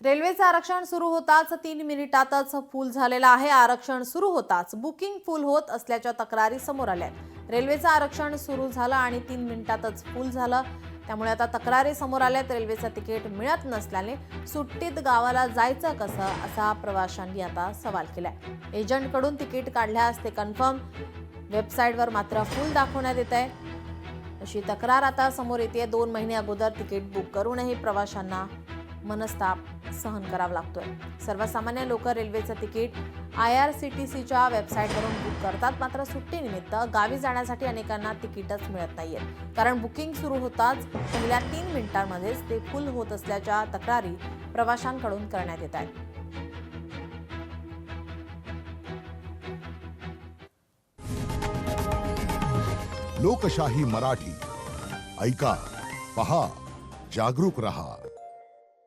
रेल्वेचं आरक्षण सुरू होताच 3 मिनिटातच फुल झालेलं आहे। आरक्षण सुरू होताच बुकिंग फुल होत असल्याच्या तक्रारी समोर आल्या आहेत। रेल्वेचं आरक्षण सुरू झालं आणि 3 मिनिटातच फुल झालं, त्यामुळे आता तक्रारी समोर आल्यात। रेल्वेचं तिकीट मिळत नसल्याने सुट्टीत गावाला जायचं कसं असा प्रवाशांनी आता सवाल केलाय। एजंटकडून तिकीट काढल्यास ते कन्फर्म, वेबसाईटवर मात्र फुल दाखवण्यात येत आहे, अशी तक्रार आता समोर येते। 2 महिने अगोदर तिकीट बुक करूनही प्रवाशांना मनस्ताप सहन करावा लागतोय। सर्वसामान्य लोक रेल्वेचं तिकीट IRCTCच्या वेबसाईटवरून बुक करतात, मात्र सुट्टीनिमित्त गावी जाण्यासाठी अनेकांना तिकीटच मिळत नाहीये, कारण बुकिंग सुरू होताच पहिल्या 3 मिनिटांमध्येच ते फुल होत असल्याच्या तक्रारी प्रवाशांकडून करण्यात येत आहेत। लोकशाही मराठी ऐका, पहा, जागरूक रहा।